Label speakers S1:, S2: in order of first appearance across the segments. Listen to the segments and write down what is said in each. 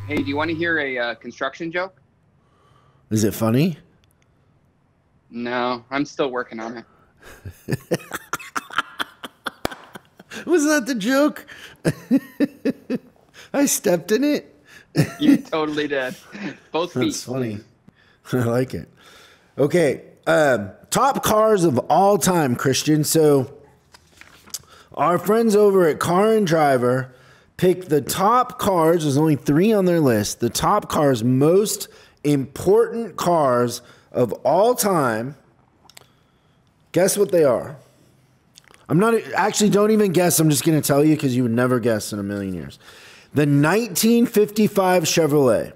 S1: Hey, do you want to hear a construction joke?
S2: Is it funny?
S1: No, I'm still working on it.
S2: Was that the joke? I stepped in it.
S1: You totally did. Both feet.
S2: That's funny. I like it. Okay. Top cars of all time, Christian. So our friends over at Car and Driver picked the top cars. There's only 3 on their list. The top cars, most important cars of all time. Guess what they are? I'm not actually, don't even guess. I'm just going to tell you because you would never guess in a million years. The 1955 Chevrolet.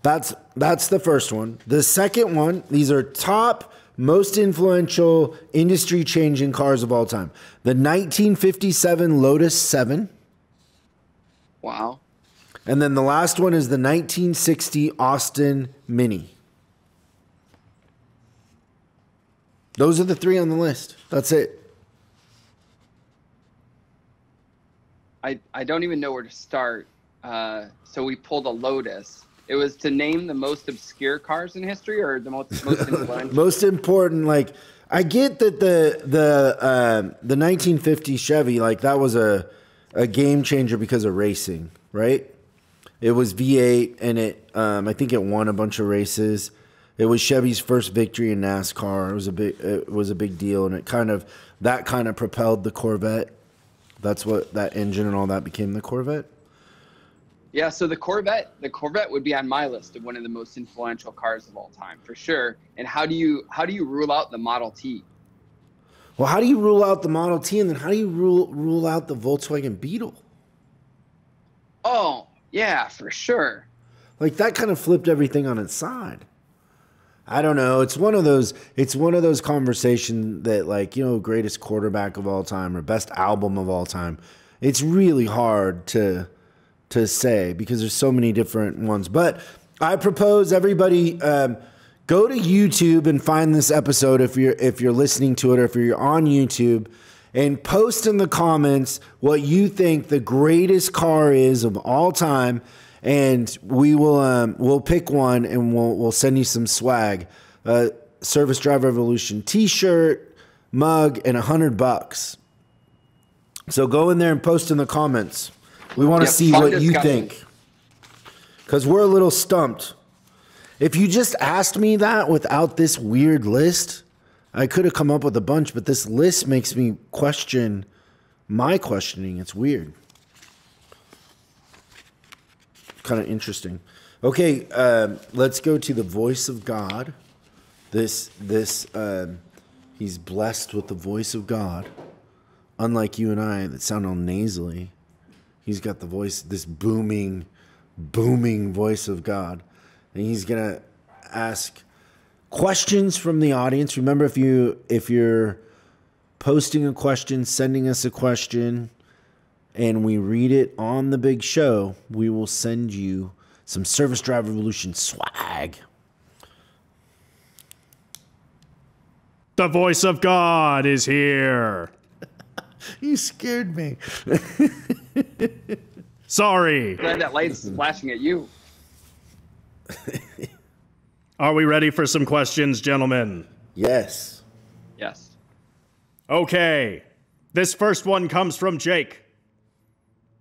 S2: That's the first one. The second one, these are top most influential industry changing cars of all time. The 1957 Lotus 7.
S1: Wow.
S2: And then the last one is the 1960 Austin Mini. Those are the 3 on the list. That's it.
S1: I don't even know where to start. So we pulled a Lotus. It was to name the most obscure cars in history, or the most influential.
S2: Most important, like I get that the 1950 Chevy, like that was a game changer because of racing, right? It was V8 and I think it won a bunch of races. It was Chevy's first victory in NASCAR. It was a big deal, and that kind of propelled the Corvette. That's what that engine and all that became the Corvette.
S1: Yeah, so the Corvette would be on my list of one of the most influential cars of all time, for sure. And how do you rule out the Model T?
S2: Well, how do you rule out the Model T, and then how do you rule out the Volkswagen Beetle?
S1: Oh, yeah, for sure.
S2: Like that kind of flipped everything on its side. I don't know. It's one of those conversations that, like, you know, greatest quarterback of all time or best album of all time. It's really hard to say because there's so many different ones. But I propose everybody go to YouTube and find this episode if you're listening to it, or if you're on YouTube, and post in the comments what you think the greatest car is of all time. And we'll pick one and we'll send you some swag, Service Drive Revolution T-shirt, mug, and $100. So go in there and post in the comments. We want to see what you think, because we're a little stumped. If you just asked me that without this weird list, I could have come up with a bunch. But this list makes me question my questioning. It's weird. Kind of interesting. Okay, let's go to the voice of God. He's blessed with the voice of God. Unlike you and I that sound all nasally, he's got the voice, this booming voice of God. And he's gonna ask questions from the audience. Remember, if you're posting a question, sending us a question, and we read it on the big show, we will send you some Service Drive Revolution swag.
S3: The voice of God is here.
S2: You scared me.
S3: Sorry.
S1: Glad that light's flashing at you.
S3: Are we ready for some questions, gentlemen?
S2: Yes.
S1: Yes.
S3: Okay. This first one comes from Jake.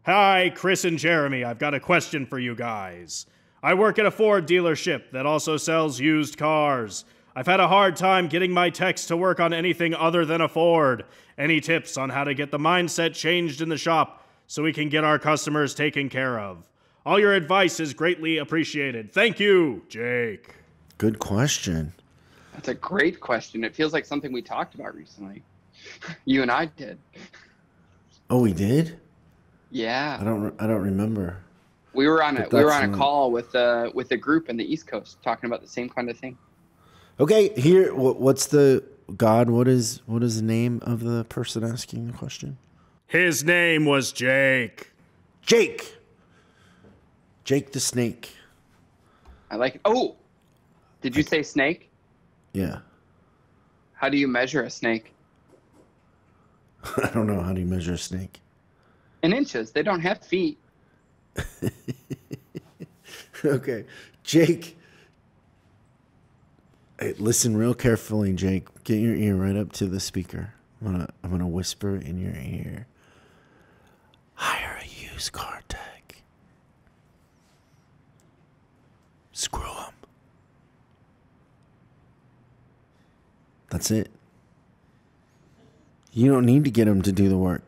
S3: Hi, Chris and Jeremy. I've got a question for you guys. I work at a Ford dealership that also sells used cars. I've had a hard time getting my techs to work on anything other than a Ford. Any tips on how to get the mindset changed in the shop so we can get our customers taken care of? All your advice is greatly appreciated. Thank you, Jake.
S2: Good question.
S1: That's a great question. It feels like something we talked about recently. You and I did.
S2: Oh, we did?
S1: Yeah.
S2: I don't remember.
S1: We were on a call with a group in the East Coast talking about the same kind of thing.
S2: Okay, here. What's the God? What is the name of the person asking the question?
S3: His name was Jake.
S2: Jake the snake.
S1: I like it. Oh, did you say snake?
S2: Yeah.
S1: How do you measure a snake?
S2: I don't know. How do you measure a snake?
S1: In inches. They don't have feet.
S2: Okay, Jake. Hey, listen real carefully, Jake. Get your ear right up to the speaker. I'm gonna whisper in your ear. Hire a used car tech. Screw them. That's it. You don't need to get them to do the work.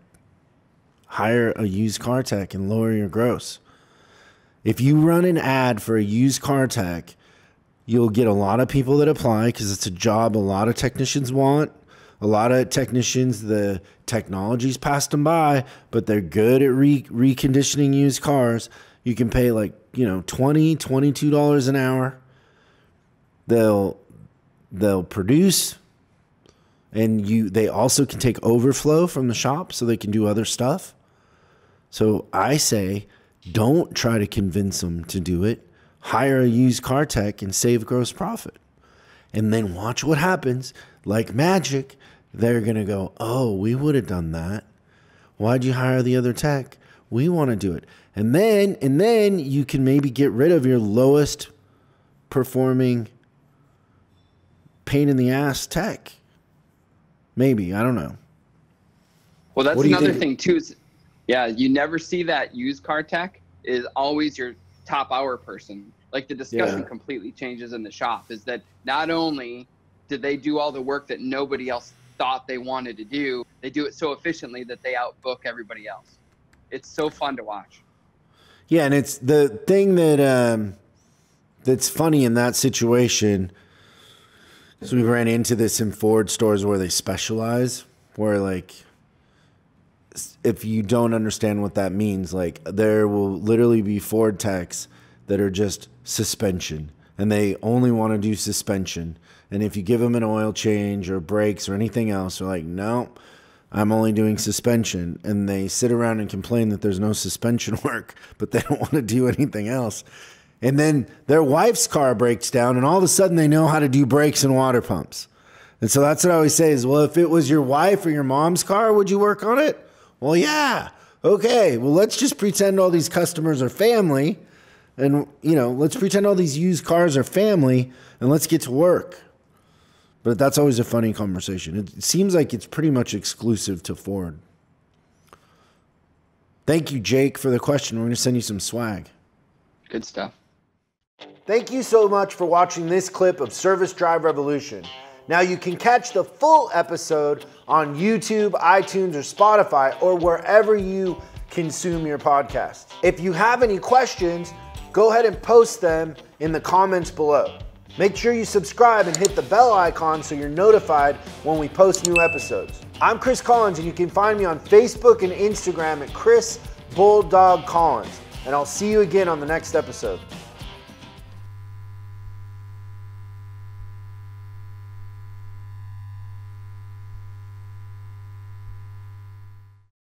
S2: Hire a used car tech and lower your gross. If you run an ad for a used car tech, you'll get a lot of people that apply because it's a job a lot of technicians want. A lot of technicians, the technology's passed them by, but they're good at reconditioning used cars. You can pay like, $20, $22 an hour. They'll produce, and they also can take overflow from the shop so they can do other stuff. So I say, don't try to convince them to do it. Hire a used car tech and save gross profit. And then watch what happens. Like magic, they're going to go, oh, we would have done that. Why'd you hire the other tech? We want to do it. And then you can maybe get rid of your lowest performing pain in the ass tech. Maybe, I don't know.
S1: Well, that's another thing too. Yeah, you never see that used car tech is always your top hour person. Like the discussion completely changes in the shop is that not only did they do all the work that nobody else thought they wanted to do, they do it so efficiently that they outbook everybody else. It's so fun to watch.
S2: Yeah, and it's the thing that that's funny in that situation. So we ran into this in Ford stores where they specialize, where like, if you don't understand what that means, like there will literally be Ford techs that are just suspension and they only want to do suspension. And if you give them an oil change or brakes or anything else, they're like, no, I'm only doing suspension. And they sit around and complain that there's no suspension work, but they don't want to do anything else. And then their wife's car breaks down and all of a sudden they know how to do brakes and water pumps. And so that's what I always say is, well, if it was your wife or your mom's car, would you work on it? Well, yeah. Okay. Well, let's just pretend all these customers are family and, let's pretend all these used cars are family and let's get to work. But that's always a funny conversation. It seems like it's pretty much exclusive to Ford. Thank you, Jake, for the question. We're going to send you some swag.
S1: Good stuff.
S2: Thank you so much for watching this clip of Service Drive Revolution. Now you can catch the full episode on YouTube, iTunes, or Spotify, or wherever you consume your podcast. If you have any questions, go ahead and post them in the comments below. Make sure you subscribe and hit the bell icon so you're notified when we post new episodes. I'm Chris Collins, and you can find me on Facebook and Instagram at Chris Bulldog Collins. And I'll see you again on the next episode.